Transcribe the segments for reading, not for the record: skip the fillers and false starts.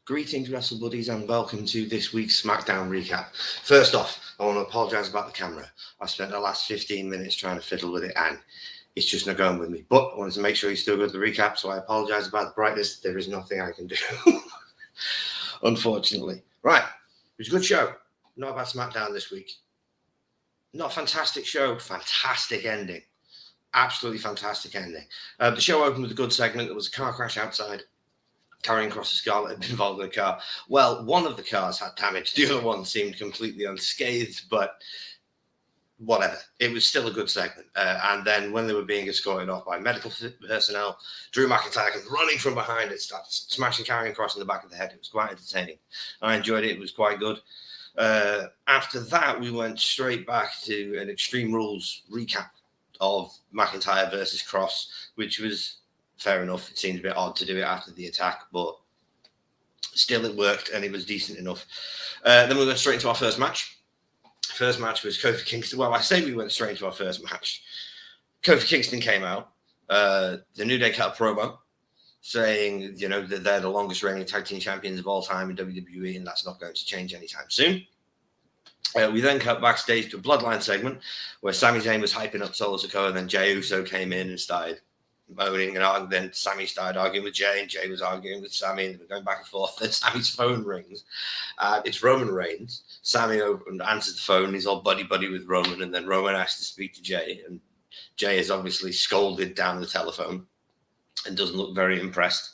Greetings, Wrestle Buddies, and welcome to this week's Smackdown recap. First off, I want to apologise about the camera. I spent the last 15 minutes trying to fiddle with it, and it's just not going with me. But I wanted to make sure you still got the recap, so I apologise about the brightness. There is nothing I can do, unfortunately. Right, it was a good show. Not about SmackDown this week. Not a fantastic show, fantastic ending. Absolutely fantastic ending. The show opened with a good segment. There was a car crash outside. Carrying across a Scarlet had been involved in a car. Well, one of the cars had damage. The other one seemed completely unscathed, but whatever. It was still a good segment. And then when they were being escorted off by medical personnel, Drew McIntyre came running from behind it, started smashing Carrying across in the back of the head. It was quite entertaining. I enjoyed it. It was quite good. After that, we went straight back to an Extreme Rules recap of McIntyre versus Cross, which was fair enough. It seemed a bit odd to do it after the attack, but still it worked and it was decent enough. Then we went straight into our first match. First match was Kofi Kingston. Well, I say we went straight into our first match. Kofi Kingston came out. The New Day cut a promo saying, that they're the longest reigning tag team champions of all time in WWE, and that's not going to change anytime soon. We then cut backstage to a Bloodline segment where Sami Zayn was hyping up Solo Sikoa, and then Jey Uso came in and started moaning and arguing. Then Sami started arguing with Jey, and Jey was arguing with Sami, and they were going back and forth. Then Sami's phone rings. It's Roman Reigns. Sami answers the phone. He's all buddy-buddy with Roman, and then Roman asks to speak to Jey, and Jey is obviously scolded down the telephone and doesn't look very impressed.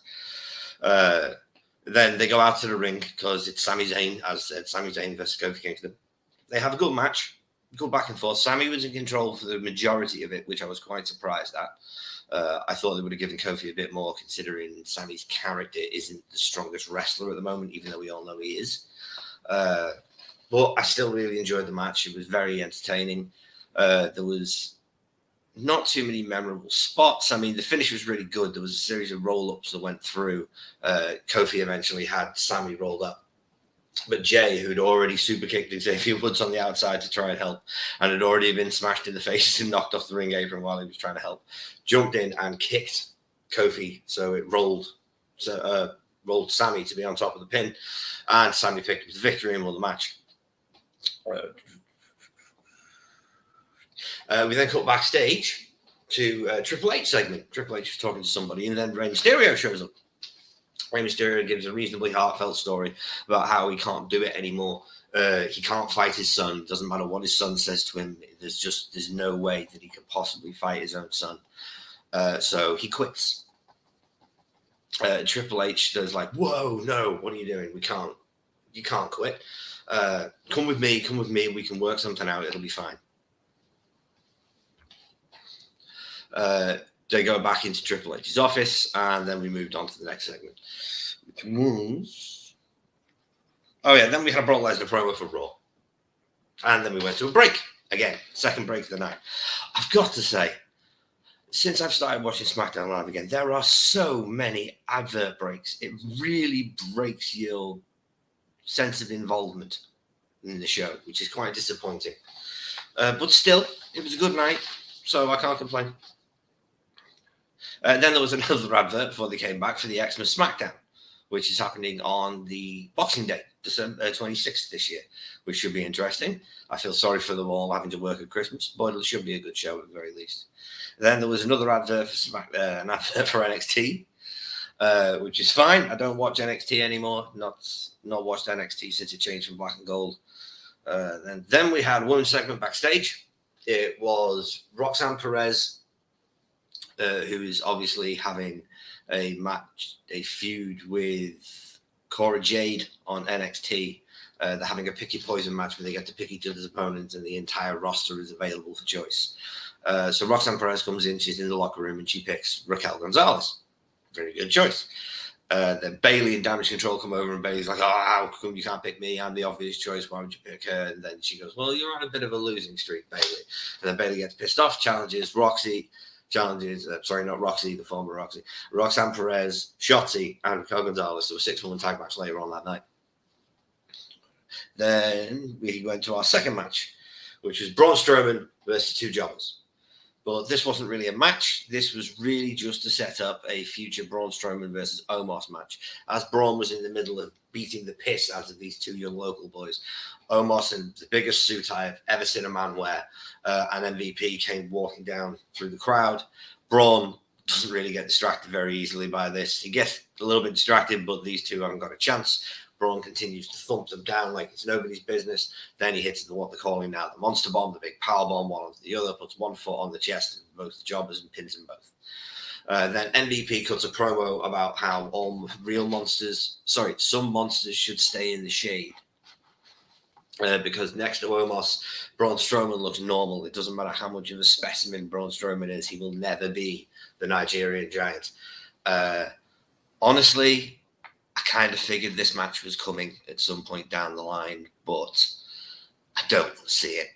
Then they go out to the ring because it's Sami Zayn, as said, Sami Zayn versus Kofi Kingston. They have a good match, good back and forth. Sami was in control for the majority of it, which I was quite surprised at. I thought they would have given Kofi a bit more, considering Sami's character isn't the strongest wrestler at the moment, even though we all know he is. But I still really enjoyed the match. It was very entertaining. There was not too many memorable spots. I mean, the finish was really good. There was a series of roll-ups that went through. Kofi eventually had Sami rolled up. But Jey, who'd already super kicked Xavier Woods on the outside to try and help, and had already been smashed in the face and knocked off the ring apron while he was trying to help, jumped in and kicked Kofi. So it rolled Sami to be on top of the pin, and Sami picked up the victory and won the match. We then cut backstage to a Triple H segment. Triple H was talking to somebody, and then Rey Mysterio shows up. Rey Mysterio gives a reasonably heartfelt story about how he can't do it anymore. He can't fight his son. Doesn't matter what his son says to him. There's no way that he could possibly fight his own son. So he quits. Triple H does like, whoa, no, what are you doing? You can't quit. Come with me. We can work something out. It'll be fine. They go back into Triple H's office, and then we moved on to the next segment, which was... then we had a Brock Lesnar promo for Raw. And then we went to a break. Again, second break of the night. I've got to say, since I've started watching SmackDown Live again, there are so many advert breaks. It really breaks your sense of involvement in the show, which is quite disappointing. But still, it was a good night, so I can't complain. Then there was another advert before they came back for the Xmas Smackdown, which is happening on the Boxing Day, December 26th this year, which should be interesting. I feel sorry for them all having to work at Christmas, but it should be a good show at the very least. Then there was another advert for an advert for NXT, which is fine. I don't watch NXT anymore. Not watched NXT since it changed from black and gold. Then we had one segment backstage. It was Roxanne Perez, who is obviously having a feud with Cora Jade on NXT. They're having a pick your poison match where they get to pick each other's opponents, and the entire roster is available for choice. So Roxanne Perez comes in, she's in the locker room, and she picks Raquel Gonzalez. Very good choice. Then Bayley and Damage Control come over, and Bayley's like, how come you can't pick me? I'm the obvious choice. Why would you pick her? And then she goes, well, you're on a bit of a losing streak, Bayley. And then Bayley gets pissed off, challenges Roxy, not Roxy, the former Roxy, Roxanne Perez, Shotzi, and Raquel Gonzalez. So a 6-woman tag match later on that night. Then we went to our second match, which was Braun Strowman versus two jobbers. But this wasn't really a match. This was really just to set up a future Braun Strowman versus Omos match. As Braun was in the middle of beating the piss out of these two young local boys, Omos, in the biggest suit I have ever seen a man wear, and MVP came walking down through the crowd. Braun doesn't really get distracted very easily by this. He gets a little bit distracted, but these two haven't got a chance. Braun continues to thump them down like it's nobody's business. Then he hits what they're calling now the monster bomb, the big power bomb, one onto the other, puts one foot on the chest of both the jobbers and pins them both. Then MVP cuts a promo about how some monsters should stay in the shade. Because next to Omos, Braun Strowman looks normal. It doesn't matter how much of a specimen Braun Strowman is, he will never be the Nigerian giant. Honestly, I kind of figured this match was coming at some point down the line, but I don't see it.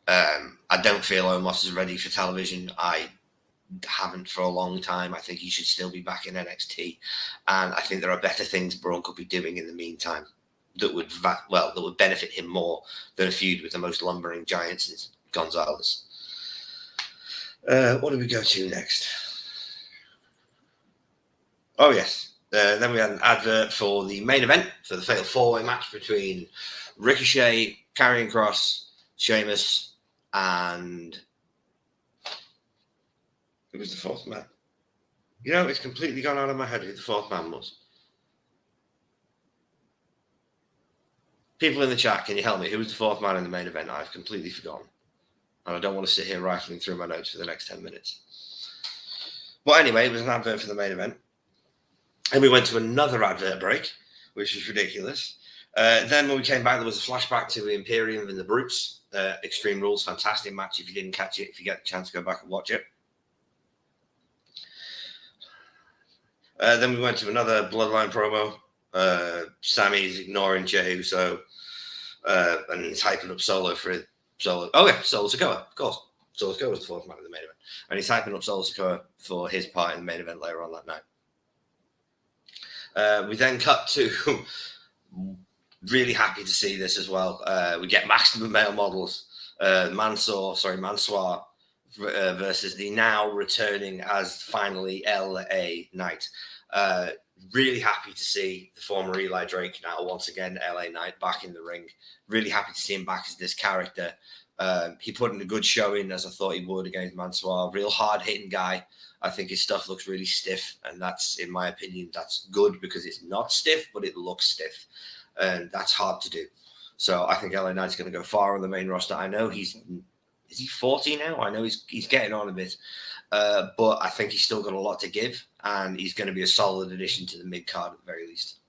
I don't feel Omos is ready for television. I haven't for a long time. I think he should still be back in NXT, and I think there are better things Braun could be doing in the meantime that would benefit him more than a feud with the most lumbering giant since Gonzalez. What do we go to next? Oh yes. Then we had an advert for the main event for the Fatal 4-Way match between Ricochet, Karrion Kross, Sheamus, and who was the fourth man? You know, it's completely gone out of my head who the fourth man was. People in the chat, can you help me? Who was the fourth man in the main event? I've completely forgotten. And I don't want to sit here rifling through my notes for the next 10 minutes. But anyway, it was an advert for the main event. And we went to another advert break, which was ridiculous. Then when we came back, there was a flashback to Imperium and the Brutes. Extreme Rules, fantastic match. If you didn't catch it, if you get a chance, go back and watch it. Then we went to another Bloodline promo. Sammy's ignoring Jey Uso and he's hyping up Solo for Solo. Oh yeah, Solo Sikoa, of course. Solo Sikoa was the fourth man in the main event, and he's hyping up Solo Sikoa for his part in the main event later on that night. We then cut to really happy to see this as well. We get maximum male models, Mansoor versus the now returning as finally LA Knight. Really happy to see the former Eli Drake now once again LA Knight back in the ring. Really happy to see him back as this character. He put in a good showing as I thought he would against Mansoor. Real hard hitting guy. I think his stuff looks really stiff, and that's, in my opinion, that's good because it's not stiff, but it looks stiff, and that's hard to do. So I think LA Knight's going to go far on the main roster. I know is he 40 now? I know he's getting on a bit, but I think he's still got a lot to give, and he's going to be a solid addition to the mid card at the very least.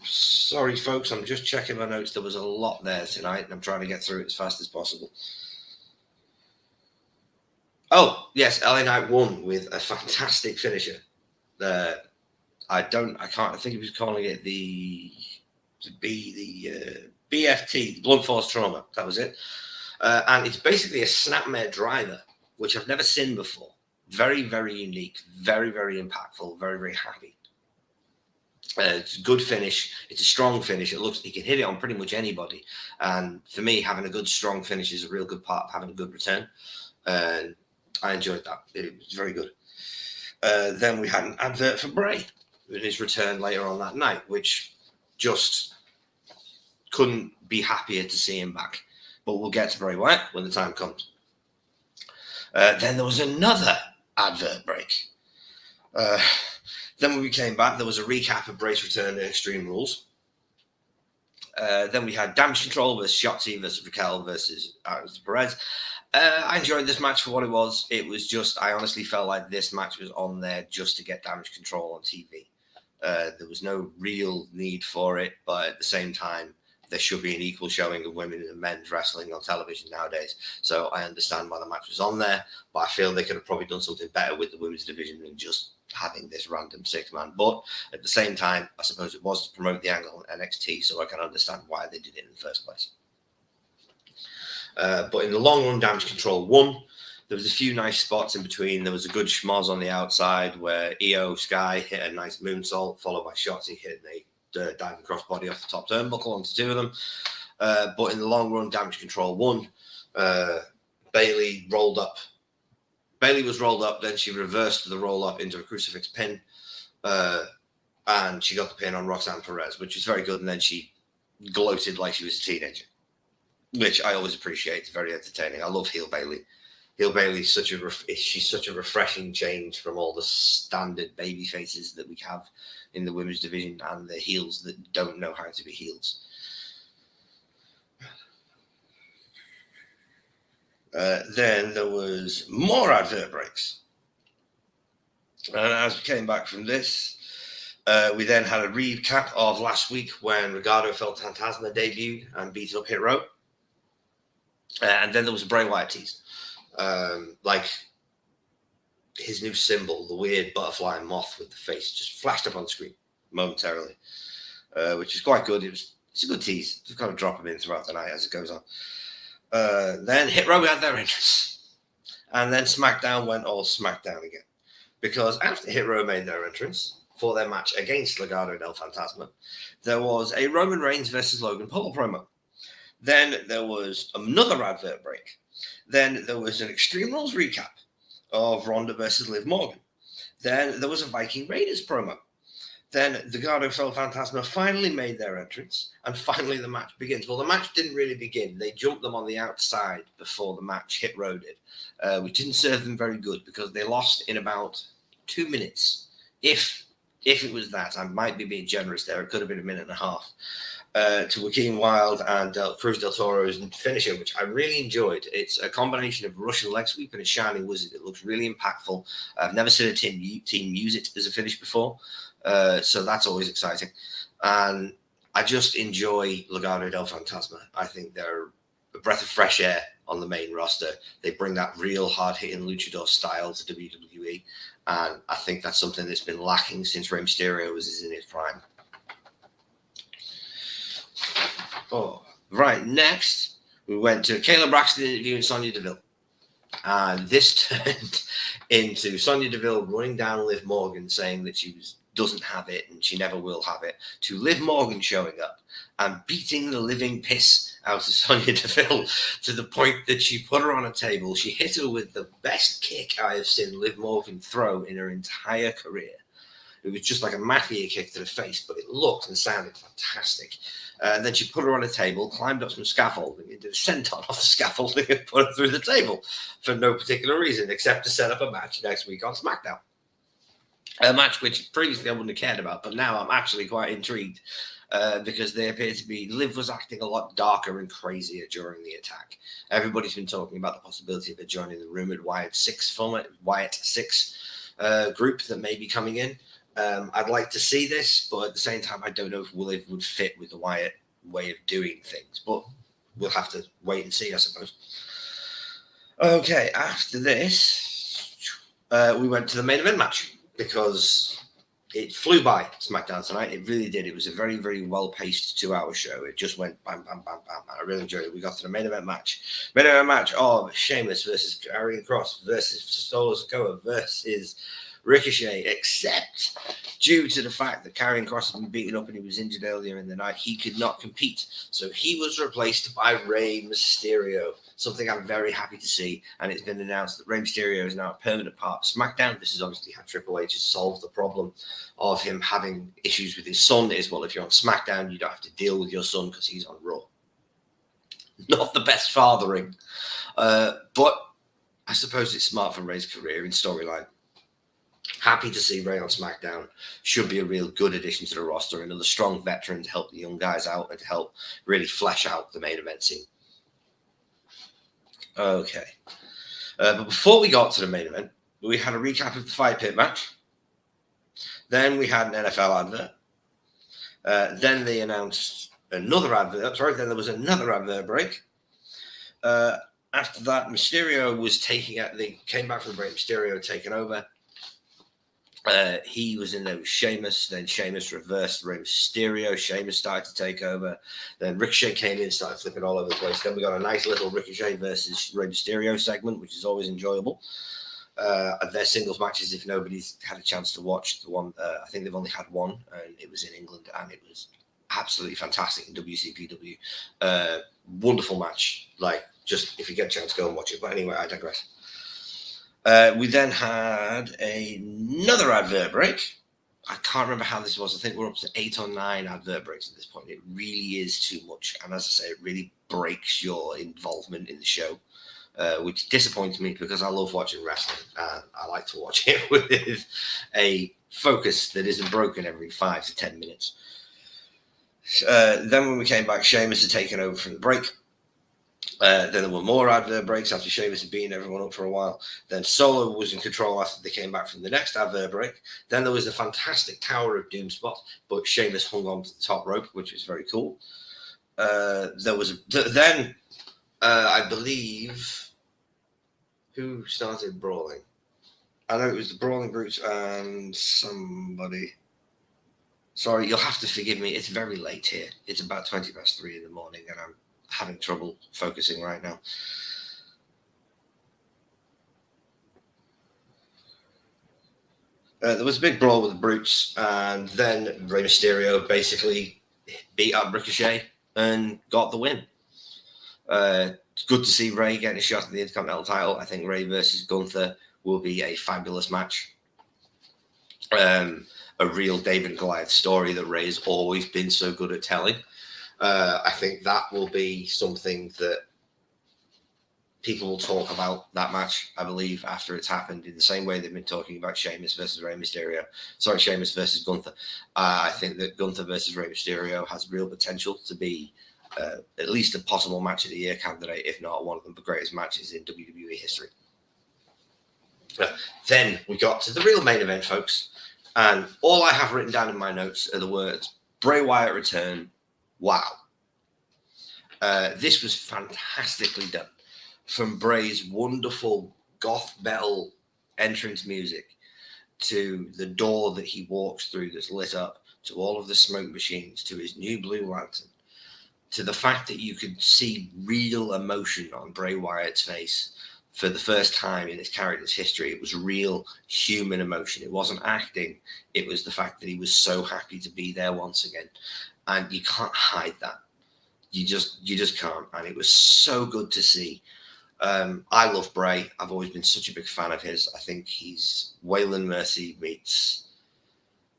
Sorry, folks, I'm just checking my notes. There was a lot there tonight, and I'm trying to get through it as fast as possible. Oh, yes, LA Knight won with a fantastic finisher. I think he was calling it the BFT, Blunt Force Trauma. That was it. And it's basically a snapmare driver, which I've never seen before. Very, very unique, very, very impactful, very, very happy. It's a good finish. It's a strong finish. It looks he can hit it on pretty much anybody. And for me, having a good, strong finish is a real good part of having a good return. And I enjoyed that. It was very good. Then we had an advert for Bray in his return later on that night, which just couldn't be happier to see him back. But we'll get to Bray Wyatt when the time comes. Then there was another advert break. Then when we came back, there was a recap of Bray's return to Extreme Rules. Then we had Damage Control versus Shotzi versus Raquel versus Perez. I enjoyed this match for what it was. It was just, I honestly felt like this match was on there just to get Damage Control on TV. There was no real need for it, but at the same time, there should be an equal showing of women and men's wrestling on television nowadays. So I understand why the match was on there, but I feel they could have probably done something better with the women's division than just having this random six-man. But at the same time, I suppose it was to promote the angle on NXT, so I can understand why they did it in the first place. But in the long run, Damage Control won. There was a few nice spots in between. There was a good schmoz on the outside where Io Sky hit a nice moonsault, followed by Shotzi hitting a diving crossbody off the top turnbuckle onto two of them. But in the long run, Damage Control won. Bayley rolled up. Bayley was rolled up, then she reversed the roll up into a crucifix pin. And she got the pin on Roxanne Perez, which was very good. And then she gloated like she was a teenager, which I always appreciate. It's very entertaining. I love heel Bayley. Heel Bayley is she's such a refreshing change from all the standard baby faces that we have in the women's division and the heels that don't know how to be heels. Then there was more advert breaks. And as we came back from this, we then had a recap of last week when Legado del Fantasma debuted and beat up Hit Row. And then there was a Bray Wyatt tease. Like his new symbol, the weird butterfly and moth with the face, just flashed up on the screen momentarily, which is quite good. It's a good tease. Just got to drop him in throughout the night as it goes on. Then Hit Row had their entrance. And then SmackDown went all SmackDown again. Because after Hit Row made their entrance for their match against Legado del Fantasma, there was a Roman Reigns versus Logan Paul promo. Then there was another advert break. Then there was an Extreme Rules recap of Ronda versus Liv Morgan. Then there was a Viking Raiders promo. Then Legado del Fantasma finally made their entrance, and finally the match begins. Well, the match didn't really begin. They jumped them on the outside before the match Hit Row did, which didn't serve them very good because they lost in about 2 minutes. If it was that, I might be being generous there. It could have been a minute and a half. To Joaquin Wilde and Cruz del Toro's finisher, which I really enjoyed. It's a combination of Russian leg sweep and a shining wizard. It looks really impactful. I've never seen a team use it as a finish before, so that's always exciting. And I just enjoy Legado del Fantasma. I think they're a breath of fresh air on the main roster. They bring that real hard-hitting luchador style to WWE, and I think that's something that's been lacking since Rey Mysterio was in his prime. Oh, right. Next, we went to Kayla Braxton interviewing Sonya Deville. And this turned into Sonya Deville running down Liv Morgan saying that she doesn't have it and she never will have it, to Liv Morgan showing up and beating the living piss out of Sonya Deville to the point that she put her on a table. She hit her with the best kick I have seen Liv Morgan throw in her entire career. It was just like a mafia kick to the face, but it looked and sounded fantastic. Then she put her on a table, climbed up some scaffolding, and did a senton off the scaffolding and put her through the table for no particular reason except to set up a match next week on SmackDown. A match which previously I wouldn't have cared about, but now I'm actually quite intrigued because they appear to be. Liv was acting a lot darker and crazier during the attack. Everybody's been talking about the possibility of her joining the rumored Wyatt 6 group that may be coming in. I'd like to see this, but at the same time, I don't know if Liv would fit with the Wyatt way of doing things. But we'll have to wait and see, I suppose. Okay, after this, we went to the main event match because it flew by SmackDown tonight. It really did. It was a very, very well-paced 2-hour show. It just went bam, bam, bam, bam. I really enjoyed it. We got to the main event match. Main event match of Sheamus versus Karrion Kross versus Solo Sikoa versus Ricochet, except due to the fact that Karrion Kross had been beaten up and he was injured earlier in the night, he could not compete. So he was replaced by Rey Mysterio, something I'm very happy to see. And it's been announced that Rey Mysterio is now a permanent part of SmackDown. This is obviously how Triple H has solved the problem of him having issues with his son. Is, well, if you're on SmackDown, you don't have to deal with your son because he's on Raw. Not the best fathering, but I suppose it's smart for Rey's career in storyline. Happy to see Rey on SmackDown. Should be a real good addition to the roster. Another strong veteran to help the young guys out and to help really flesh out the main event scene. Okay. But before we got to the main event, we had a recap of the Fight Pit match. Then we had an NFL advert. Then they announced another advert. Then there was another advert break. After that, Mysterio was they came back from the break. Mysterio taking over. He was in there with Sheamus. Then Sheamus reversed Rey Mysterio. Sheamus started to take over. Then Ricochet came in, started flipping all over the place. Then we got a nice little Ricochet versus Rey Mysterio segment, which is always enjoyable. Their singles matches, if nobody's had a chance to watch the one, I think they've only had one, and it was in England, and it was absolutely fantastic in WCPW. Wonderful match. Like, just if you get a chance, go and watch it. But anyway, I digress. We then had another advert break. I can't remember how this was. I think we're up to 8 or 9 advert breaks at this point. It really is too much. And as I say, it really breaks your involvement in the show, which disappoints me because I love watching wrestling. And I like to watch it with a focus that isn't broken every 5 to 10 minutes. Then when we came back, Sheamus had taken over from the break. Then there were more advert breaks after Sheamus had beaten everyone up for a while. Then Solo was in control after they came back from the next advert break. Then there was a fantastic Tower of Doom spot, but Sheamus hung on to the top rope, which was very cool. There was I believe, who started brawling? I know it was the Brawling Brutes and somebody. Sorry, you'll have to forgive me. It's very late here. It's about 3:20 in the morning, and I'm having trouble focusing right now. There was a big brawl with the Brutes, and then Rey Mysterio basically beat up Ricochet and got the win. It's good to see Rey getting a shot at the Intercontinental title. I think Rey versus Gunther will be a fabulous match. A real David and Goliath story that Rey's always been so good at telling. I think that will be something that people will talk about, that match, I believe, after it's happened, in the same way they've been talking about Sheamus versus Rey Mysterio. Sorry, Sheamus versus Gunther. I think that Gunther versus Rey Mysterio has real potential to be at least a possible match of the year candidate, if not one of the greatest matches in WWE history. Then we got to the real main event, folks. And all I have written down in my notes are the words, Bray Wyatt return. Wow. This was fantastically done. From Bray's wonderful goth metal entrance music to the door that he walks through that's lit up, to all of the smoke machines, to his new blue lantern, to the fact that you could see real emotion on Bray Wyatt's face for the first time in his character's history. It was real human emotion. It wasn't acting. It was the fact that he was so happy to be there once again. And you can't hide that. You just can't. And it was so good to see. I love Bray. I've always been such a big fan of his. I think he's Waylon Mercy meets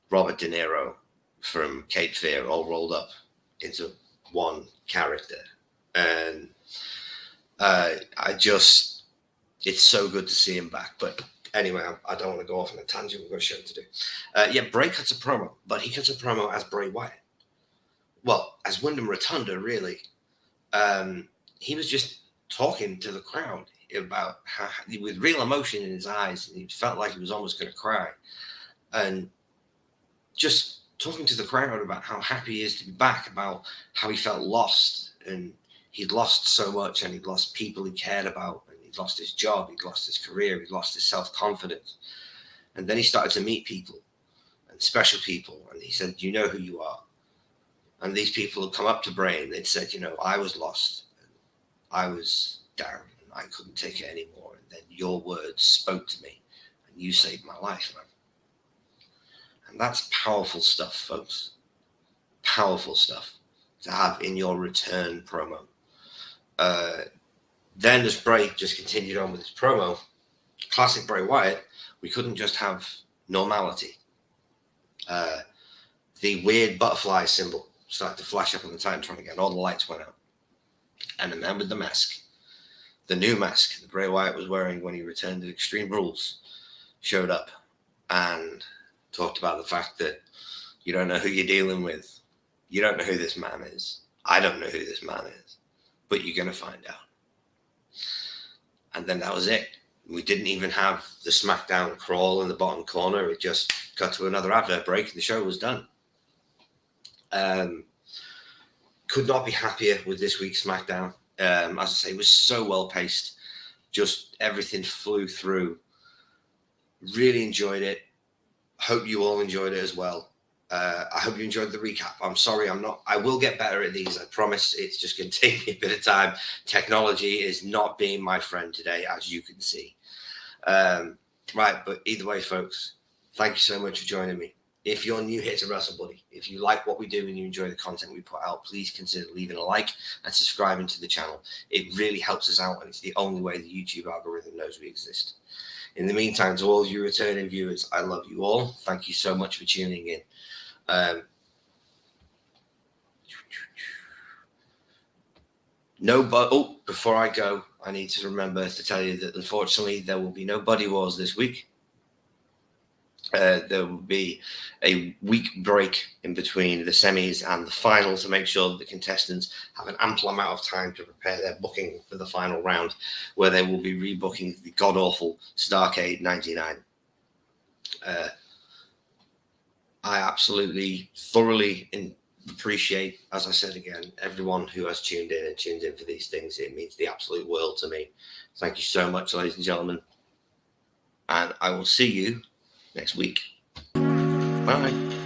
Robert De Niro from Cape Fear all rolled up into one character. And it's so good to see him back. But anyway, I don't want to go off on a tangent. We've got a show to do. Bray cuts a promo, but he cuts a promo as Bray Wyatt. Well, as Wyndham Rotunda, really. He was just talking to the crowd about how, with real emotion in his eyes, and he felt like he was almost going to cry. And just talking to the crowd about how happy he is to be back, about how he felt lost, and he'd lost so much, and he'd lost people he cared about, and he'd lost his job, he'd lost his career, he'd lost his self-confidence. And then he started to meet people, and special people, and he said, you know who you are. And these people had come up to Bray and they'd said, I was lost, I was down, and I couldn't take it anymore. And then your words spoke to me, and you saved my life, man. And that's powerful stuff, folks. Powerful stuff to have in your return promo. Then as Bray just continued on with his promo, classic Bray Wyatt, we couldn't just have normality. The weird butterfly symbol started to flash up on the Titantron again. All the lights went out. And the man with the mask, the new mask that Bray Wyatt was wearing when he returned to Extreme Rules, showed up and talked about the fact that you don't know who you're dealing with. You don't know who this man is. I don't know who this man is. But you're going to find out. And then that was it. We didn't even have the Smackdown crawl in the bottom corner. It just got to another advert break and the show was done. Could not be happier with this week's Smackdown. As I say, it was so well paced. Just everything flew through. Really enjoyed it. Hope you all enjoyed it as well. I hope you enjoyed the recap. I'm sorry, I will get better at these. I promise. It's just going to take me a bit of time. Technology is not being my friend today, as you can see. Right, but either way, folks, thank you so much for joining me. If you're new here to Wrestle Buddy, if you like what we do and you enjoy the content we put out, please consider leaving a like and subscribing to the channel. It really helps us out, and it's the only way the YouTube algorithm knows we exist. In the meantime, to all of you returning viewers, I love you all. Thank you so much for tuning in. Before I go, I need to remember to tell you that unfortunately there will be no Buddy Wars this week. There will be a week break in between the semis and the final to make sure that the contestants have an ample amount of time to prepare their booking for the final round, where they will be rebooking the god-awful Starrcade 99. I absolutely, thoroughly appreciate, as I said again, everyone who has tuned in for these things. It means the absolute world to me. Thank you so much, ladies and gentlemen. And I will see you next week. Bye.